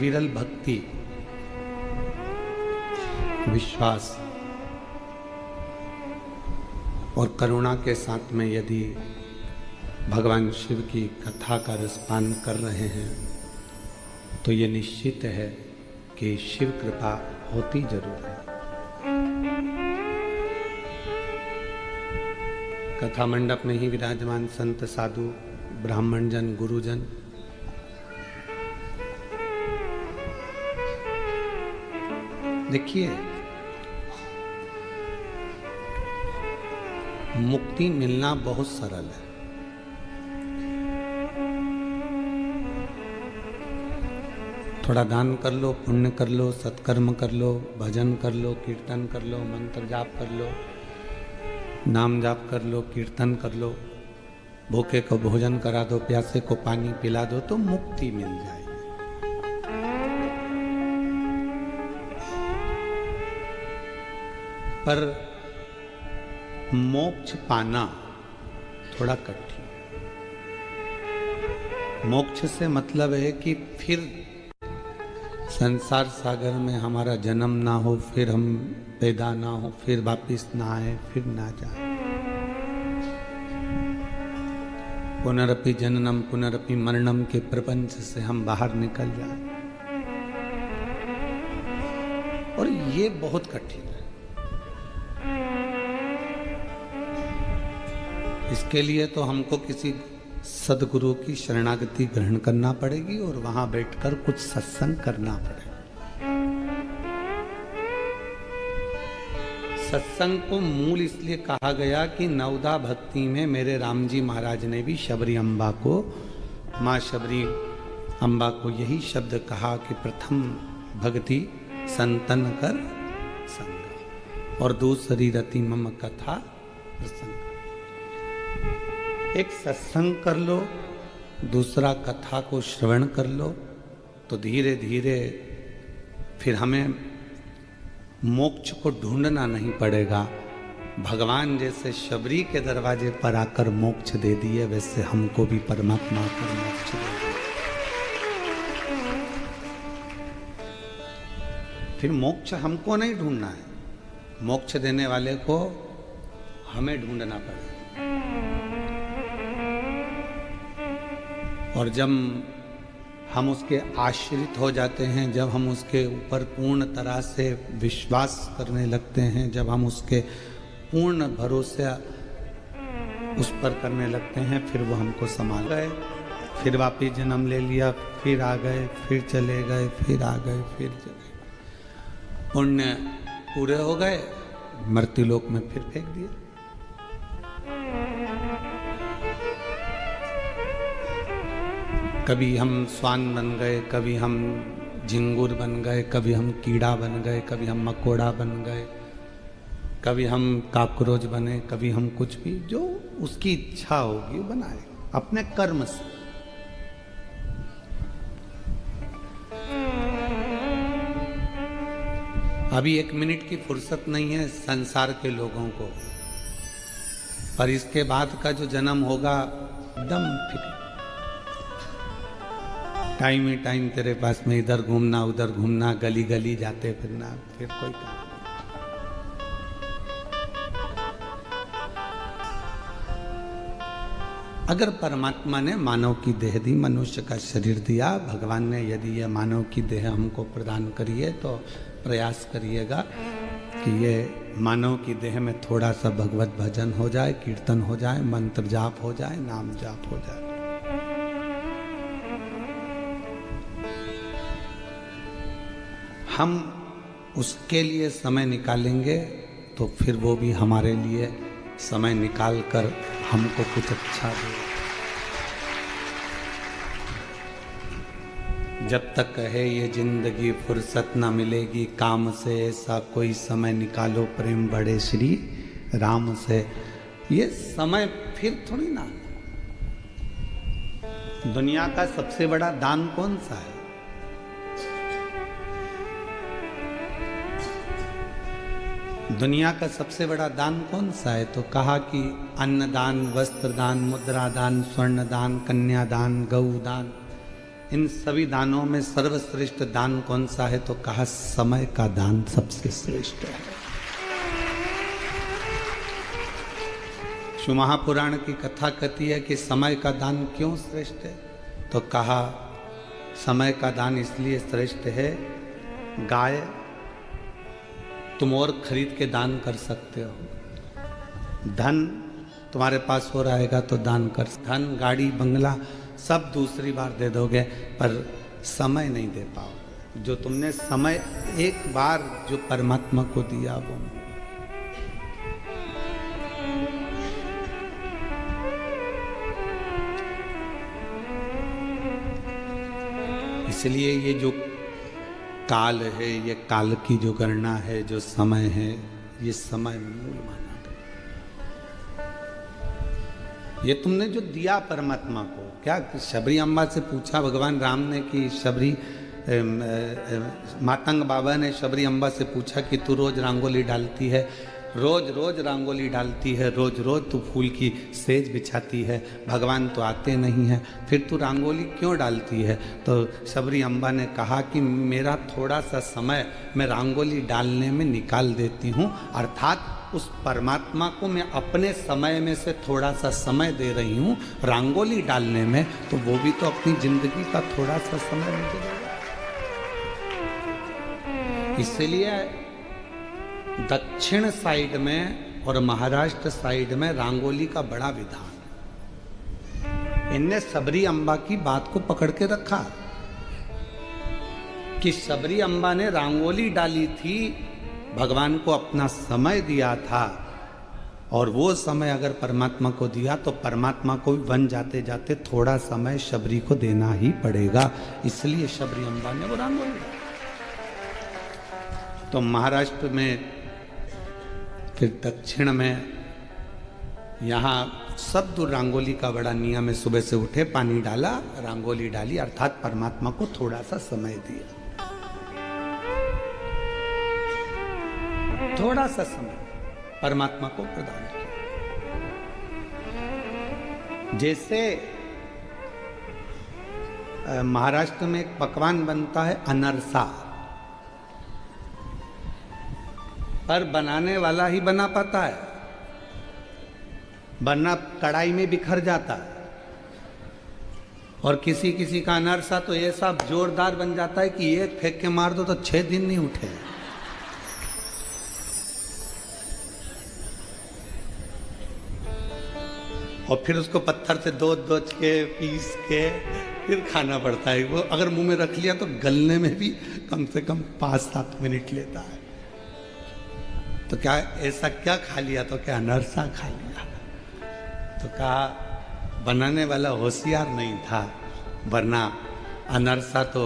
विरल भक्ति, विश्वास और करुणा के साथ में यदि भगवान शिव की कथा का रसपान कर रहे हैं तो ये निश्चित है कि शिव कृपा होती जरूर है। कथा मंडप में ही विराजमान संत साधु ब्राह्मण जन गुरुजन देखिए, मुक्ति मिलना बहुत सरल है। थोड़ा दान कर लो, पुण्य कर लो, सत्कर्म कर लो, भजन कर लो, कीर्तन कर लो, मंत्र जाप कर लो, नाम जाप कर लो, कीर्तन कर लो, भूखे को भोजन करा दो, प्यासे को पानी पिला दो तो मुक्ति मिल जाएगी। पर मोक्ष पाना थोड़ा कठिन। मोक्ष से मतलब है कि फिर संसार सागर में हमारा जन्म ना हो, फिर हम पैदा ना हो, फिर वापिस ना आए, फिर ना जाए। पुनरपि जननम पुनरपि मरणम के प्रपंच से हम बाहर निकल जाए, और ये बहुत कठिन है। इसके लिए तो हमको किसी सदगुरु की शरणागति ग्रहण करना पड़ेगी और वहां बैठकर कुछ सत्संग करना पड़ेगा। सत्संग को मूल इसलिए कहा गया कि नवदा भक्ति में मेरे राम जी महाराज ने भी शबरी अम्बा को, माँ शबरी अम्बा को यही शब्द कहा कि प्रथम भक्ति संतन कर संग और दूसरी रति मम कथा प्रसंग। एक सत्संग कर लो, दूसरा कथा को श्रवण कर लो, तो धीरे धीरे फिर हमें मोक्ष को ढूंढना नहीं पड़ेगा। भगवान जैसे शबरी के दरवाजे पर आकर मोक्ष दे दिए, वैसे हमको भी परमात्मा पर मोक्ष दे दिए। फिर मोक्ष हमको नहीं ढूंढना है, मोक्ष देने वाले को हमें ढूंढना पड़ेगा। और जब हम उसके आश्रित हो जाते हैं, जब हम उसके ऊपर पूर्ण तरह से विश्वास करने लगते हैं, जब हम उसके पूर्ण भरोसे उस पर करने लगते हैं, फिर वो हमको संभाल गए, फिर वापिस जन्म ले लिया, फिर आ गए, फिर चले गए, फिर आ गए, फिर चले। पुण्य पूरे हो गए, मृत्युलोक में फिर फेंक दिया। कभी हम स्वान बन गए, कभी हम झिंगुर बन गए, कभी हम कीड़ा बन गए, कभी हम मकोड़ा बन गए, कभी हम काकरोच बने, कभी हम कुछ भी, जो उसकी इच्छा होगी वो बनाए अपने कर्म से। अभी 1 मिनट की फुर्सत नहीं है संसार के लोगों को, पर इसके बाद का जो जन्म होगा एकदम फिक्र। टाइम ही टाइम तेरे पास में, इधर घूमना उधर घूमना, गली गली जाते फिरना, फिर कोई काम। अगर परमात्मा ने मानव की देह दी, मनुष्य का शरीर दिया, भगवान ने यदि ये मानव की देह हमको प्रदान करी है, तो प्रयास करिएगा कि ये मानव की देह में थोड़ा सा भगवत भजन हो जाए, कीर्तन हो जाए, मंत्र जाप हो जाए, नाम जाप हो जाए। हम उसके लिए समय निकालेंगे तो फिर वो भी हमारे लिए समय निकाल कर हमको कुछ अच्छा दे। जब तक है ये जिंदगी फुर्सत ना मिलेगी काम से, ऐसा कोई समय निकालो प्रेम बड़े श्री राम से। ये समय फिर थोड़ी ना। दुनिया का सबसे बड़ा दान कौन सा है? दुनिया का सबसे बड़ा दान कौन सा है? तो कहा कि अन्नदान, वस्त्र दान, मुद्रा दान, स्वर्ण दान, कन्या दान, गौ दान, इन सभी दानों में सर्वश्रेष्ठ दान कौन सा है? तो कहा समय का दान सबसे श्रेष्ठ है। शिव महापुराण की कथा कहती है कि समय का दान क्यों श्रेष्ठ है? तो कहा समय का दान इसलिए श्रेष्ठ है, गाय तुम और खरीद के दान कर सकते हो, धन तुम्हारे पास हो रहेगा तो दान कर, धन गाड़ी बंगला सब दूसरी बार दे दोगे, पर समय नहीं दे पाओ। जो तुमने समय एक बार जो परमात्मा को दिया वो, इसलिए ये जो काल है, ये काल की जो गणना है, जो समय है, ये समय मूल माना गया। ये तुमने जो दिया परमात्मा को, क्या शबरी अम्बा से पूछा भगवान राम ने कि शबरी मातंग बाबा ने शबरी अम्बा से पूछा कि तू रोज रंगोली डालती है, रोज रोज रंगोली डालती है, रोज रोज तू फूल की सेज बिछाती है, भगवान तो आते नहीं है, फिर तू रंगोली क्यों डालती है? तो शबरी अम्बा ने कहा कि मेरा थोड़ा सा समय मैं रंगोली डालने में निकाल देती हूँ, अर्थात उस परमात्मा को मैं अपने समय में से थोड़ा सा समय दे रही हूँ रंगोली डालने में, तो वो भी तो अपनी जिंदगी का थोड़ा सा समय मुझे देगा। इसलिए दक्षिण साइड में और महाराष्ट्र साइड में रंगोली का बड़ा विधान है। इनने शबरी अम्बा की बात को पकड़ के रखा कि शबरी अम्बा ने रंगोली डाली थी, भगवान को अपना समय दिया था, और वो समय अगर परमात्मा को दिया तो परमात्मा को भी वन जाते जाते थोड़ा समय शबरी को देना ही पड़ेगा, इसलिए शबरी अम्बा ने वो रंगोली डाली। तो महाराष्ट्र में, फिर दक्षिण में, यहाँ सब दूर रंगोली का बड़ा नियम है। सुबह से उठे, पानी डाला, रंगोली डाली, अर्थात परमात्मा को थोड़ा सा समय दिया, थोड़ा सा समय परमात्मा को प्रदान किया। जैसे महाराष्ट्र में एक पकवान बनता है अनरसा, पर बनाने वाला ही बना पाता है, वरना कढ़ाई में बिखर जाता है। और किसी किसी का अनरसा तो ऐसा जोरदार बन जाता है कि एक फेंक के मार दो तो 6 दिन नहीं उठे। और फिर उसको पत्थर से दो-दो के पीस के फिर खाना पड़ता है। वो अगर मुंह में रख लिया तो गलने में भी कम से कम 5-7 मिनट लेता है। तो क्या ऐसा क्या खा लिया? तो क्या अनरसा खा लिया? तो कहा बनाने वाला होशियार नहीं था, वरना अनरसा तो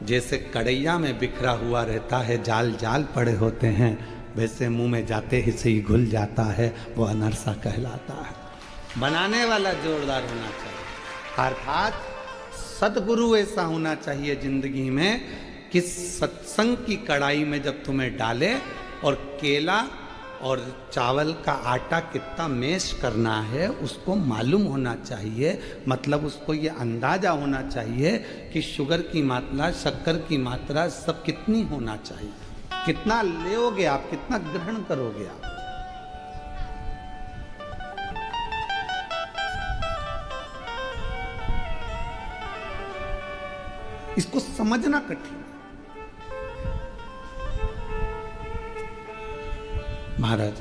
जैसे कढ़ैया में बिखरा हुआ रहता है, जाल जाल पड़े होते हैं, वैसे मुंह में जाते ही से ही घुल जाता है, वो अनरसा कहलाता है। बनाने वाला जोरदार होना चाहिए, अर्थात सद्गुरु ऐसा होना चाहिए जिंदगी में कि सत्संग की कढ़ाई में जब तुम्हें डाले, और केला और चावल का आटा कितना मैश करना है उसको मालूम होना चाहिए। मतलब उसको ये अंदाजा होना चाहिए कि शुगर की मात्रा, शक्कर की मात्रा सब कितनी होना चाहिए, कितना लेओगे आप, कितना ग्रहण करोगे आप। इसको समझना कठिन। महाराज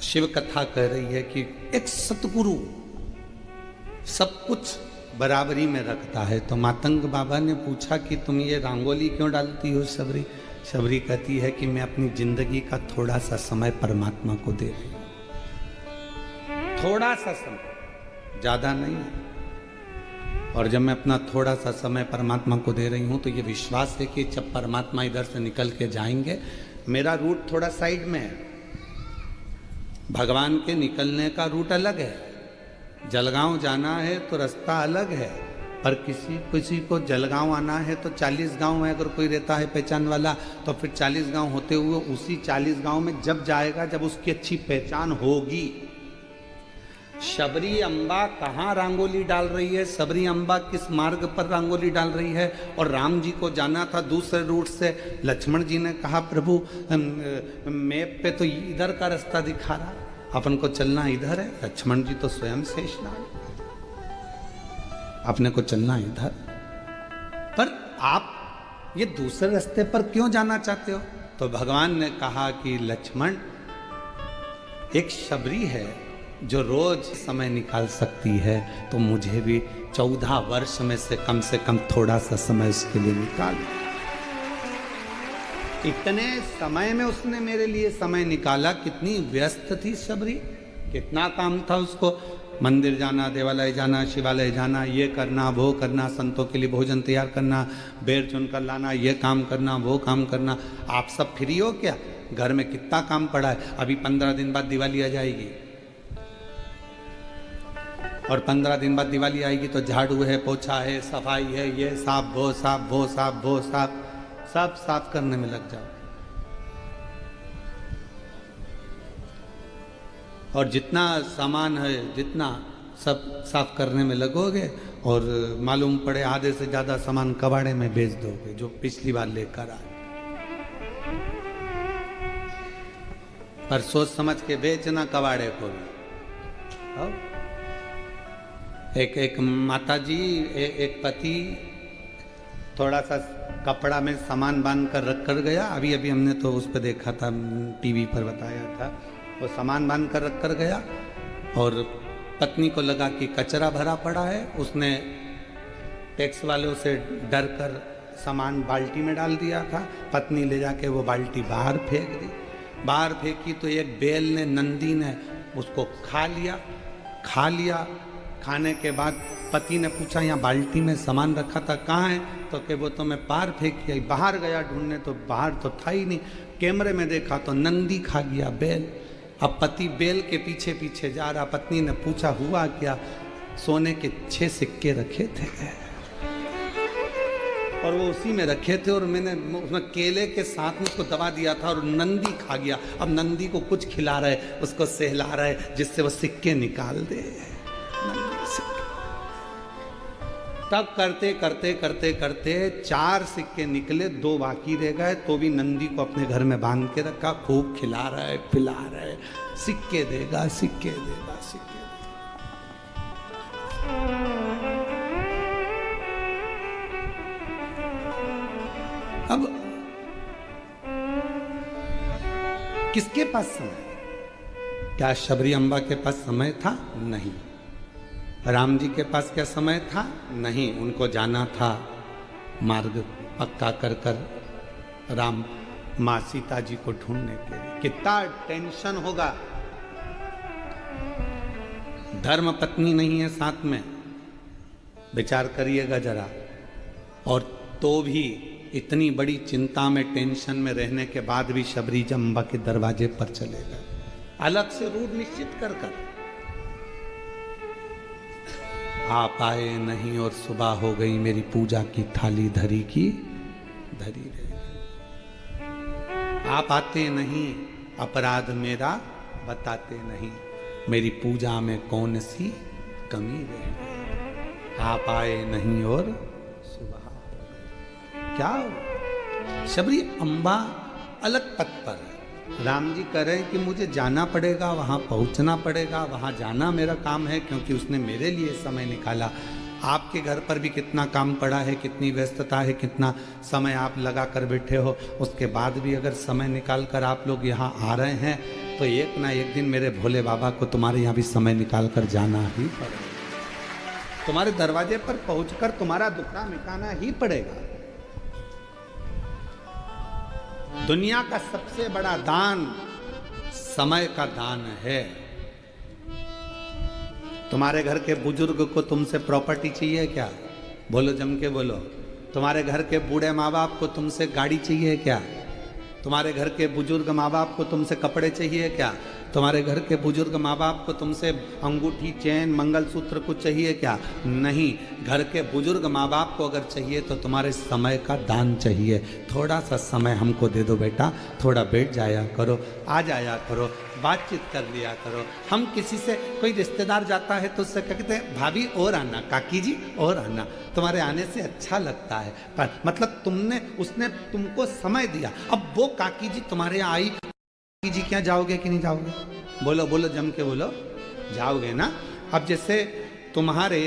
शिव कथा कह रही है कि एक सतगुरु सब कुछ बराबरी में रखता है। तो मातंग बाबा ने पूछा कि तुम ये रंगोली क्यों डालती हो शबरी? शबरी कहती है कि मैं अपनी जिंदगी का थोड़ा सा समय परमात्मा को दे रही हूं, थोड़ा सा समय, ज्यादा नहीं। और जब मैं अपना थोड़ा सा समय परमात्मा को दे रही हूं तो ये विश्वास है कि जब परमात्मा इधर से निकल के जाएंगे, मेरा रूट थोड़ा साइड में है, भगवान के निकलने का रूट अलग है। जलगांव जाना है तो रास्ता अलग है, पर किसी को जलगांव आना है तो 40 गांव में अगर कोई रहता है पहचान वाला, तो फिर 40 गांव होते हुए उसी 40 गांव में जब जाएगा, जब उसकी अच्छी पहचान होगी, शबरी अम्बा कहाँ रंगोली डाल रही है, शबरी अम्बा किस मार्ग पर रंगोली डाल रही है। और राम जी को जाना था दूसरे रूट से। लक्ष्मण जी ने कहा प्रभु मैप पे तो इधर का रास्ता दिखा रहा, अपन को चलना इधर है। लक्ष्मण जी तो स्वयं शेषनाग, अपने को चलना इधर। पर आप ये दूसरे रास्ते पर क्यों जाना चाहते हो? तो भगवान ने कहा कि लक्ष्मण, एक शबरी है जो रोज समय निकाल सकती है, तो मुझे भी 14 वर्ष में से कम थोड़ा सा समय उसके लिए निकाल। इतने समय में उसने मेरे लिए समय निकाला। कितनी व्यस्त थी शबरी, कितना काम था उसको। मंदिर जाना, देवालय जाना, शिवालय जाना, ये करना वो करना, संतों के लिए भोजन तैयार करना, बेर चुन कर लाना, ये काम करना वो काम करना। आप सब फ्री हो क्या? घर में कितना काम पड़ा है। अभी 15 दिन बाद दिवाली आ जाएगी, और 15 दिन बाद दिवाली आएगी तो झाड़ू है, पोछा है, सफाई है, ये साफ वो साफ वो साफ वो साफ, सब साफ करने में लग जाओ। और जितना सामान है जितना सब साफ करने में लगोगे, और मालूम पड़े आधे से ज्यादा सामान कबाड़े में बेच दोगे जो पिछली बार लेकर आए। पर सोच समझ के बेचना कबाड़े को भी। एक माता जी, एक पति थोड़ा सा कपड़ा में सामान बांध कर रख कर गया। अभी अभी हमने तो उस पर देखा था, टीवी पर बताया था। वो सामान बांध कर रख कर गया, और पत्नी को लगा कि कचरा भरा पड़ा है। उसने टैक्स वालों से डर कर सामान बाल्टी में डाल दिया था। पत्नी ले जाके वो बाल्टी बाहर फेंक दी। बाहर फेंकी तो एक बैल ने, नंदी ने उसको खा लिया। खाने के बाद पति ने पूछा, यहाँ बाल्टी में सामान रखा था कहाँ है? तो कि वो तो मैं बाहर फेंक किया। बाहर गया ढूंढने तो बाहर तो था ही नहीं। कैमरे में देखा तो नंदी खा गया बैल। अब पति बैल के पीछे पीछे जा रहा। पत्नी ने पूछा हुआ क्या? सोने के 6 सिक्के रखे थे और वो उसी में रखे थे, और मैंने उसमें केले के साथ में उसको दबा दिया था, और नंदी खा गया। अब नंदी को कुछ खिला रहे, उसको सहला रहे, जिससे वो सिक्के निकाल दे। तब करते करते करते करते 4 सिक्के निकले, 2 बाकी रह गए। तो भी नंदी को अपने घर में बांध के रखा। खूब खिला रहा है, पिला रहा है, सिक्के देगा सिक्के देगा सिक्के देगा। अब किसके पास समय? क्या शबरी अम्बा के पास समय था? नहीं। राम जी के पास क्या समय था? नहीं। उनको जाना था मार्ग पक्का कर कर राम माँ सीता जी को ढूंढने के लिए। कितना टेंशन होगा। धर्म पत्नी नहीं है साथ में, विचार करिएगा जरा। और तो भी इतनी बड़ी चिंता में, टेंशन में रहने के बाद भी शबरी अम्बा के दरवाजे पर चले गए, अलग से रूट निश्चित कर कर। आप आए नहीं और सुबह हो गई, मेरी पूजा की थाली धरी की धरी रह गई। आप आते नहीं, अपराध मेरा बताते नहीं, मेरी पूजा में कौन सी कमी रह गई। आप आए नहीं और सुबह हो गई। क्या शबरी अम्बा अलग पथ पर है। राम जी कह रहे हैं कि मुझे जाना पड़ेगा, वहाँ पहुँचना पड़ेगा, वहाँ जाना मेरा काम है, क्योंकि उसने मेरे लिए समय निकाला। आपके घर पर भी कितना काम पड़ा है, कितनी व्यस्तता है, कितना समय आप लगा कर बैठे हो, उसके बाद भी अगर समय निकाल कर आप लोग यहाँ आ रहे हैं, तो एक ना एक दिन मेरे भोले बाबा को तुम्हारे यहाँ भी समय निकाल कर जाना ही पड़ेगा। तुम्हारे दरवाजे पर पहुँचकर तुम्हारा दुखड़ा मिटाना ही पड़ेगा। दुनिया का सबसे बड़ा दान समय का दान है। तुम्हारे घर के बुजुर्ग को तुमसे प्रॉपर्टी चाहिए क्या? बोलो, जम के बोलो। तुम्हारे घर के बूढ़े माँ बाप को तुमसे गाड़ी चाहिए क्या? तुम्हारे घर के बुजुर्ग माँ बाप को तुमसे कपड़े चाहिए क्या? तुम्हारे घर के बुजुर्ग माँ बाप को तुमसे अंगूठी, चैन, मंगलसूत्र कुछ चाहिए क्या? नहीं। घर के बुजुर्ग माँ बाप को अगर चाहिए तो तुम्हारे समय का दान चाहिए। थोड़ा सा समय हमको दे दो बेटा, थोड़ा बैठ जाया करो, आ जाया करो, बातचीत कर लिया करो। हम किसी से, कोई रिश्तेदार जाता है तो उससे कहते हैं भाभी और आना, काकी जी और आना, तुम्हारे आने से अच्छा लगता है। पर मतलब उसने तुमको समय दिया। अब वो काकी जी तुम्हारे यहाँ आई, काकी जी क्या जाओगे कि नहीं जाओगे? बोलो बोलो, जम के बोलो, जाओगे ना। अब जैसे तुम्हारे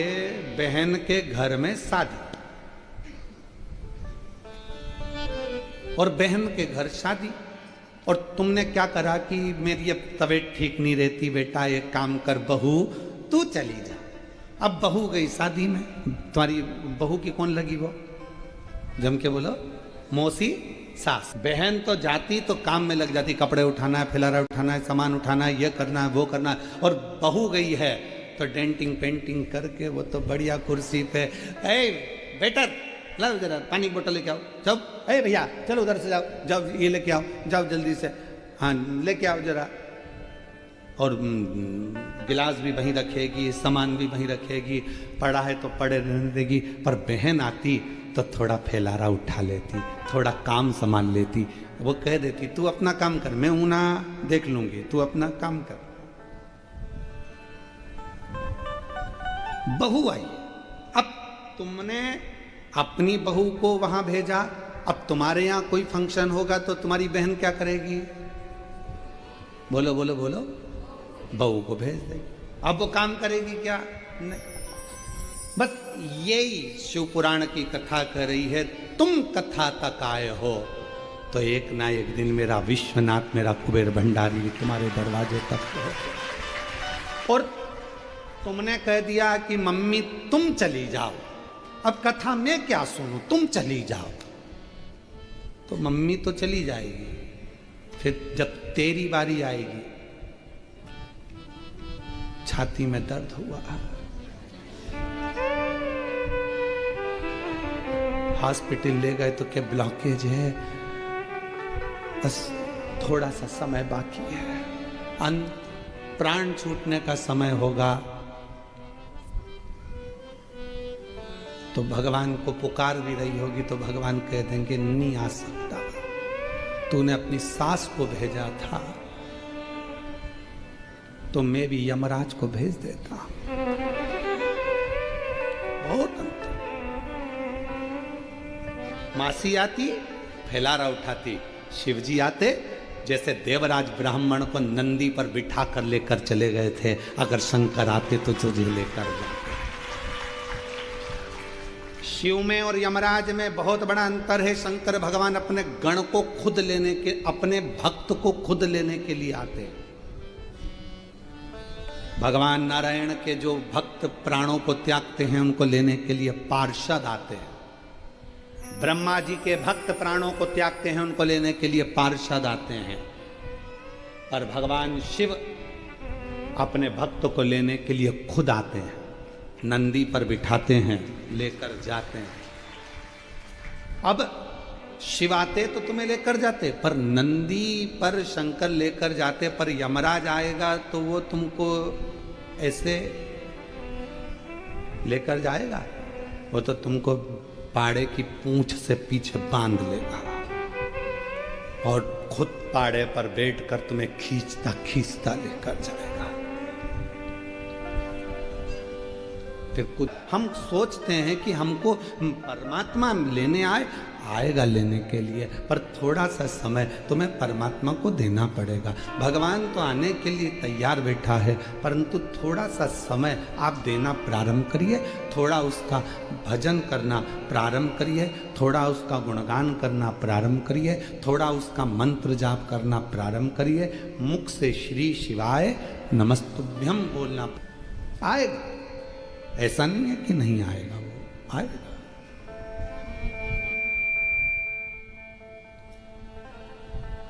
बहन के घर में शादी और बहन के घर शादी, और तुमने क्या करा कि मेरी अब तबीयत ठीक नहीं रहती बेटा, एक काम कर बहू तू चली जा। अब बहू गई शादी में, तुम्हारी बहू की कौन लगी? वो जम के बोलो, मौसी, सास। बहन तो जाती तो काम में लग जाती, कपड़े उठाना है, फिलारा उठाना है, सामान उठाना है, ये करना है, वो करना है। और बहू गई है तो डेंटिंग पेंटिंग करके वो तो बढ़िया कुर्सी पे, ए बेटर लाओ जरा पानी की बोतल लेके आओ, जाओ, ए भैया चलो उधर से जाओ, जाओ ये लेके आओ, जाओ जल्दी से, हाँ लेके आओ जरा। और गिलास भी वहीं रखेगी, सामान भी वहीं रखेगी, पड़ा है तो पड़े रहने देगी। पर बहन आती तो थोड़ा फैलारा उठा लेती, थोड़ा काम संभाल लेती। वो कह देती तू अपना काम कर, मैं हूं ना, देख लूंगी, तू अपना काम कर। बहू आई, अब तुमने अपनी बहू को वहां भेजा। अब तुम्हारे यहां कोई फंक्शन होगा तो तुम्हारी बहन क्या करेगी? बोलो बोलो बोलो, बहू को भेज देगी। अब वो काम करेगी क्या? नहीं। बस यही शिव पुराण की कथा कह रही है, तुम कथा तक आए हो तो एक ना एक दिन मेरा विश्वनाथ, मेरा कुबेर भंडारी तुम्हारे दरवाजे तक हो। और तुमने कह दिया कि मम्मी तुम चली जाओ, अब कथा में क्या सुनूं, तुम चली जाओ। तो मम्मी तो चली जाएगी, फिर जब तेरी बारी आएगी, छाती में दर्द हुआ, हॉस्पिटल ले गए तो क्या ब्लॉकेज है, बस थोड़ा सा समय बाकी है, अंत प्राण छूटने का समय होगा। तो भगवान को पुकार भी रही होगी तो भगवान कह देंगे नहीं आ सकता, तूने अपनी सास को भेजा था तो मैं भी यमराज को भेज देता। बहुत अंतर। मासी आती, फैलारा उठाती, शिवजी आते, जैसे देवराज ब्राह्मण को नंदी पर बिठा कर लेकर चले गए थे, अगर शंकर आते तो तुझे लेकर जाते। शिव में और यमराज में बहुत बड़ा अंतर है। शंकर भगवान अपने गण को खुद लेने के, अपने भक्त को खुद लेने के लिए आते हैं। भगवान नारायण के जो भक्त प्राणों को त्यागते हैं उनको लेने के लिए पार्षद आते हैं। ब्रह्मा जी के भक्त प्राणों को त्यागते हैं, उनको लेने के लिए पार्षद आते हैं। पर भगवान शिव अपने भक्त को लेने के लिए खुद आते हैं, नंदी पर बिठाते हैं, लेकर जाते हैं। अब शिव आते तो तुम्हें लेकर जाते, पर नंदी पर शंकर लेकर जाते, पर यमराज आएगा तो वो तुमको ऐसे लेकर जाएगा? वो तो तुमको पाड़े की पूंछ से पीछे बांध लेगा और खुद पाड़े पर बैठकर तुम्हें खींचता खींचता लेकर जाएगा। फिर कुछ हम सोचते हैं कि हमको परमात्मा लेने आएगा लेने के लिए, पर थोड़ा सा समय तुम्हें परमात्मा को देना पड़ेगा। भगवान तो आने के लिए तैयार बैठा है, परंतु थोड़ा सा समय आप देना प्रारंभ करिए, थोड़ा उसका भजन करना प्रारंभ करिए, थोड़ा उसका गुणगान करना प्रारंभ करिए, थोड़ा उसका मंत्र जाप करना प्रारंभ करिए। मुख से श्री शिवाय नमस्तुभ्यम बोलना आएगा, ऐसा नहीं है कि नहीं आएगा, वो आएगा।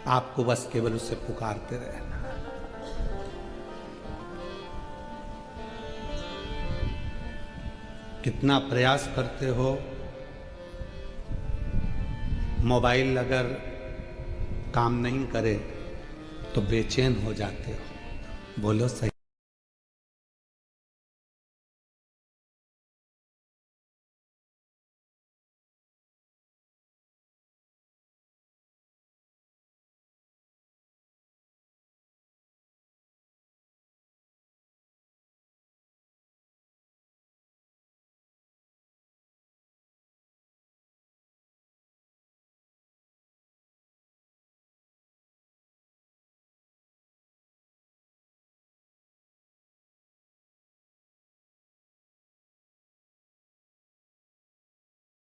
आपको बस केवल उससे पुकारते रहना। कितना प्रयास करते हो, मोबाइल अगर काम नहीं करे तो बेचैन हो जाते हो। बोलो सही।